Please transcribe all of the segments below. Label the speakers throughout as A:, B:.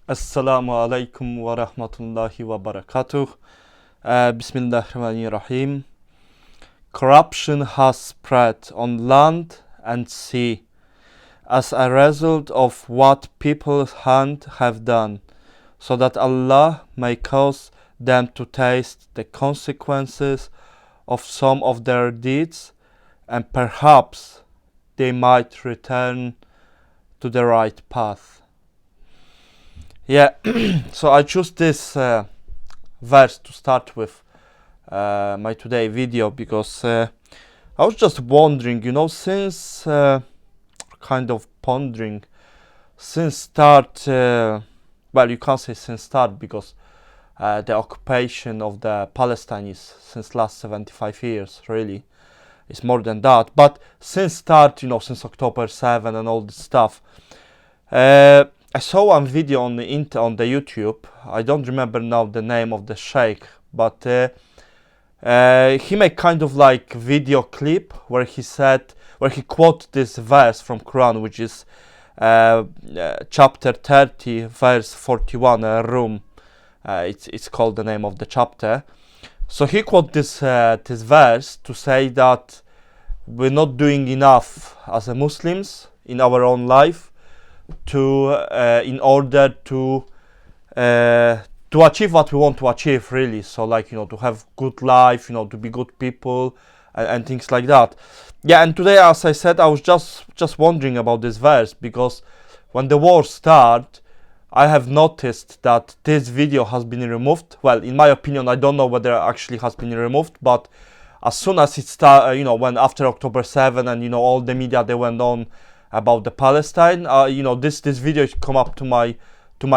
A: Assalamu alaikum wa rahmatullahi wa barakatuh. Bismillahirrahmanirrahim. Corruption has spread on land and sea as a result of what people's hands have done, so that Allah may cause them to taste the consequences of some of their deeds, and perhaps they might return to the right path. Yeah, so I choose this verse to start with my today video because I was just wondering, since kind of pondering since start. Well, you can't say since start because the occupation of the Palestine is since last 75 years. Really, it's more than that. But since start, since October 7 and all this stuff. I saw one video on the YouTube. I don't remember now the name of the sheikh, but he made kind of like video clip where he quote this verse from Quran, which is chapter 30, verse 41. Room, it's called the name of the chapter. So he quote this verse to say that we're not doing enough as a Muslims in our own life in order to achieve what we want to achieve, really. So like, to have good life, to be good people, and things like that. Yeah, and today, as I said, I was just wondering about this verse because when the war started, I have noticed that this video has been removed. Well, in my opinion, I don't know whether it actually has been removed, but as soon as it started, when after October 7 and all the media, they went on about the Palestine, this video come up to my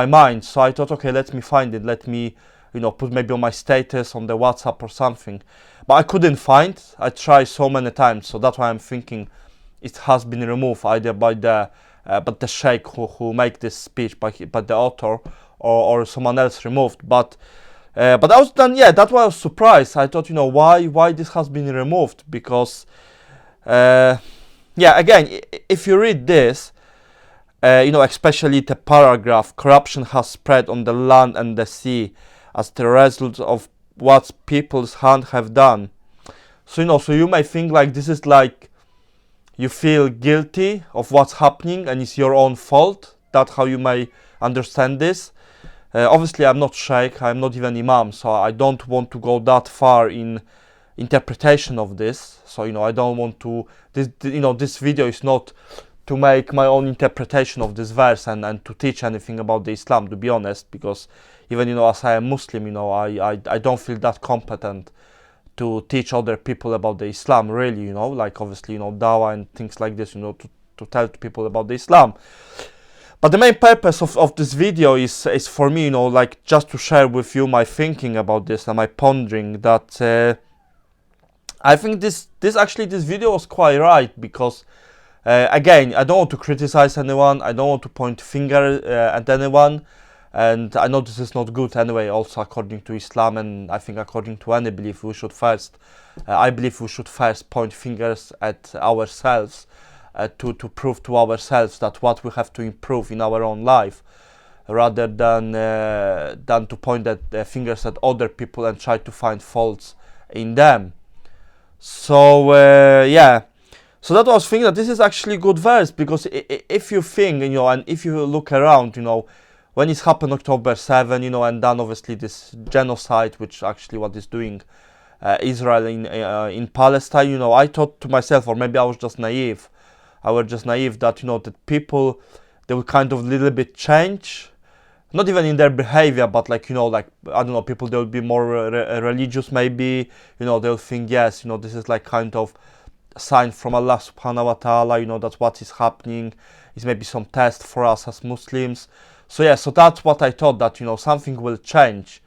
A: mind. So I thought, okay, let me find it. Let me, put maybe on my status on the WhatsApp or something. But I couldn't find. I tried so many times. So that's why I'm thinking it has been removed either by the sheikh who make this speech, by the author, or someone else removed. But I was done. Yeah, that's why I was surprised. I thought, why this has been removed, because. Yeah, again, if you read this, especially the paragraph, corruption has spread on the land and the sea as the result of what people's hands have done. So, so you may think like this is like you feel guilty of what's happening and it's your own fault. That's how you may understand this. Obviously, I'm not sheikh, I'm not even imam, so I don't want to go that far in interpretation of this. So I don't want to this video is not to make my own interpretation of this verse and to teach anything about the Islam, to be honest, because even as I am Muslim, I don't feel that competent to teach other people about the Islam, really, like obviously dawah and things like this, to tell people about the Islam. But the main purpose of this video is for me, like just to share with you my thinking about this and my pondering that I think this video was quite right, because again, I don't want to criticize anyone, I don't want to point finger at anyone, and I know this is not good anyway, also according to Islam, and I think according to any belief, I believe we should first point fingers at ourselves to prove to ourselves that what we have to improve in our own life, rather than to point at fingers at other people and try to find faults in them. So yeah, so that was thinking that this is actually a good verse, because if you think, and if you look around, when it happened October 7, and then obviously this genocide, which actually what is doing Israel in Palestine, I thought to myself, or maybe I was just naive, that that people, they will kind of little bit change, not even in their behavior, but like like I don't know, people, they'll be more religious, maybe, they'll think, yes, this is like kind of a sign from Allah subhanahu wa ta'ala, that's what is happening, is maybe some test for us as Muslims. So yeah, so that's what I thought, that something will change.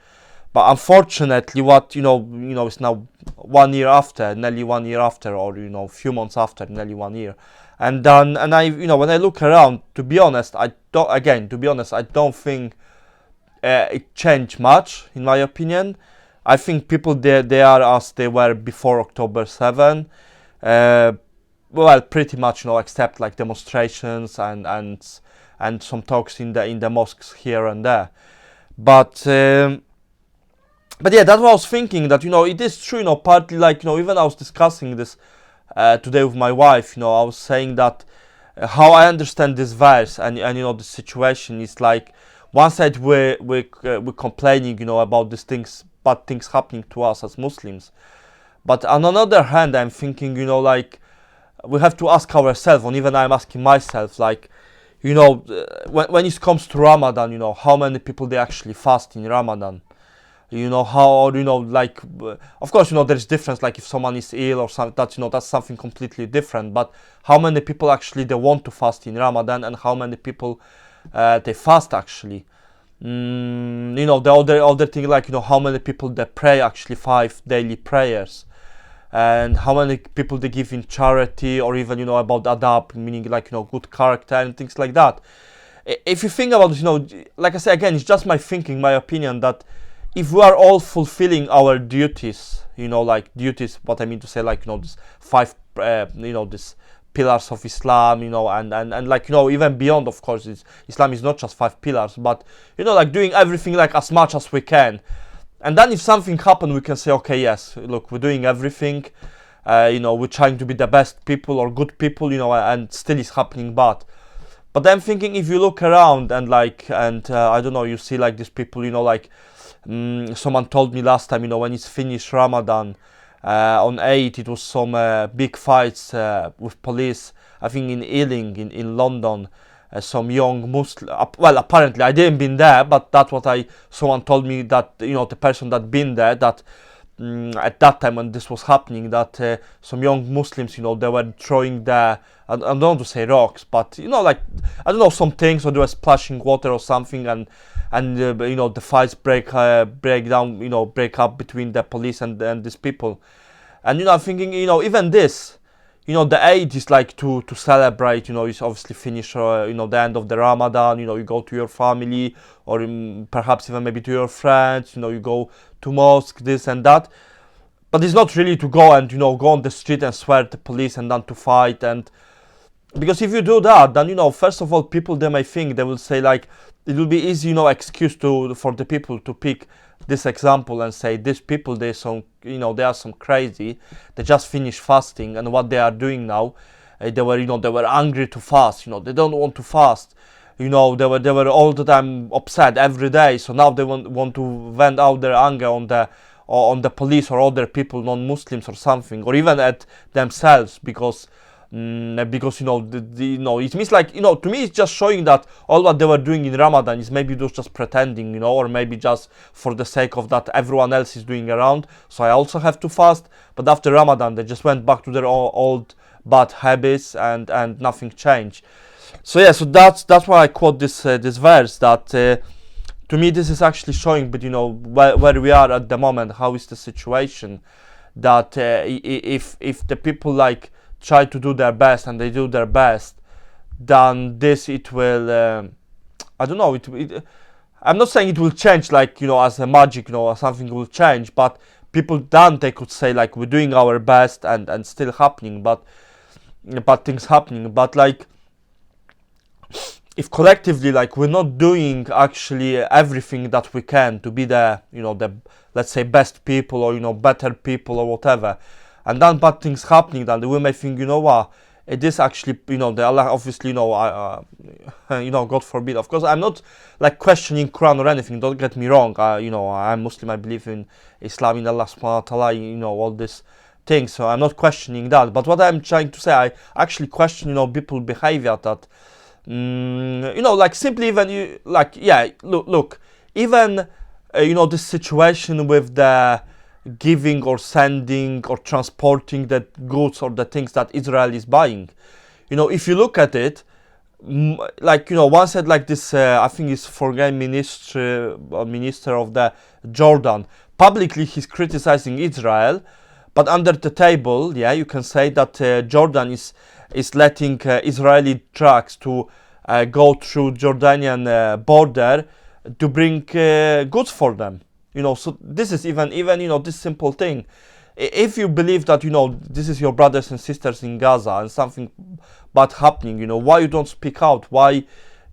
A: But unfortunately, what it's now 1 year after, nearly 1 year after, or few months after, nearly 1 year, and I when I look around, to be honest, I don't think it changed much, in my opinion. I think people they are as they were before October 7. Well, pretty much, except like demonstrations and and some talks in the mosques here and there. But yeah, that's what I was thinking, that it is true, partly, like, even I was discussing this today with my wife. I was saying that how I understand this verse, and the situation is like, one side we're complaining, about these things, bad things happening to us as Muslims, but on another hand, I'm thinking, like, we have to ask ourselves, and even I'm asking myself, like, when it comes to Ramadan, how many people they actually fast in Ramadan? How, like, of course, there's difference, like if someone is ill or something, that's something completely different, but how many people actually they want to fast in Ramadan, and how many people they fast actually. The other thing, like, how many people they pray actually 5 daily prayers, and how many people they give in charity, or even, about adab, meaning, like, good character and things like that. If you think about it, like I say again, it's just my thinking, my opinion, that if we are all fulfilling our duties, like duties, what I mean to say, like, this 5, this pillars of Islam, and like, even beyond, of course, Islam is not just 5 pillars, but, like, doing everything, like, as much as we can. And then if something happens, we can say, okay, yes, look, we're doing everything, we're trying to be the best people or good people, and still it's happening bad. But I'm thinking, if you look around and, like, I don't know, you see, like, these people, like, someone told me last time, when it's finished Ramadan, on 8, it was some big fights with police, I think in Ealing, in London. Some young Muslim, well, apparently I didn't been there, but that's what someone told me, that the person that been there, that at that time when this was happening, that some young Muslims, they were throwing I don't want to say rocks, but like, I don't know, some things, or they were splashing water or something, and the fights break up between the police and these people. And I'm thinking, even this, the Eid is like to celebrate, it's obviously finish, the end of the Ramadan, you go to your family, or perhaps even maybe to your friends, you go to mosque, this and that. But it's not really to go and, go on the street and swear at the police and then to fight. And because if you do that, then, first of all, people, they may think, they will say, like, it will be easy, excuse for the people to pick this example and say, these people, they are some crazy, they just finished fasting, and what they are doing now, they were angry to fast, they don't want to fast, they were all the time upset every day, so now they want to vent out their anger on the police or other people, non-Muslims or something, or even at themselves, because it means, like, to me, it's just showing that all what they were doing in Ramadan is maybe just pretending, or maybe just for the sake of that everyone else is doing around, so I also have to fast. But after Ramadan, they just went back to their old bad habits, and nothing changed. So yeah, so that's why I quote this verse, that to me this is actually showing, but where we are at the moment, how is the situation, that if the people, like, try to do their best, and they do their best, then it will, I don't know, I'm not saying it will change, like, as a magic, or something will change, but people, then they could say, like, we're doing our best, and still happening, but things happening. But, like, if collectively, like, we're not doing actually everything that we can to be the let's say, best people, or better people, or whatever, and then bad things happening, then we may think, what, it is actually, the Allah, obviously, God forbid. Of course, I'm not, like, questioning Quran or anything, don't get me wrong. I'm Muslim, I believe in Islam, in Allah subhanahu wa ta'ala, all these things, so I'm not questioning that. But what I'm trying to say, I actually question, people's behavior, that, like, simply, even look, even, this situation with the giving or sending or transporting the goods or the things that Israel is buying, if you look at it, like, one said, like, this I think it's foreign minister of the Jordan, publicly he's criticizing Israel, but under the table, yeah, you can say that Jordan is letting Israeli trucks to go through Jordanian border to bring goods for them. So this is even this simple thing. If you believe that this is your brothers and sisters in Gaza, and something bad happening, why you don't speak out? Why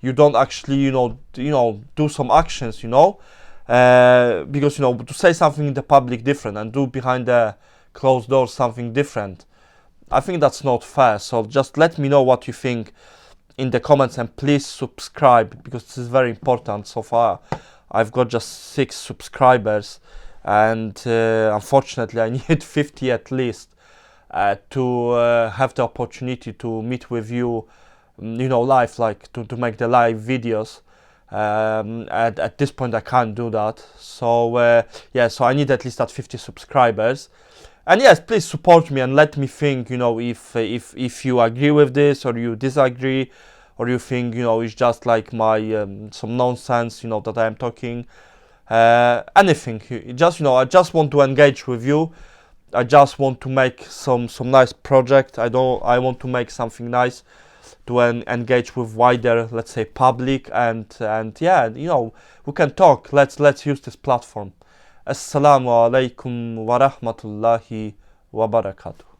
A: you don't actually, do some actions, because, to say something in the public different and do behind the closed doors something different, I think that's not fair. So just let me know what you think in the comments, and please subscribe, because this is very important. So far I've got just 6 subscribers, and unfortunately I need 50 at least to have the opportunity to meet with you, live, like to make the live videos. At this point I can't do that, so so I need at least that 50 subscribers. And yes, please support me and let me think, if you agree with this, or you disagree, or you think, it's just like my some nonsense, that I am talking. Anything. I just want to engage with you. I just want to make some nice project. I want to make something nice to engage with wider, let's say, public, and yeah, we can talk. Let's use this platform. Assalamu alaikum wa rahmatullahi wa barakatuh.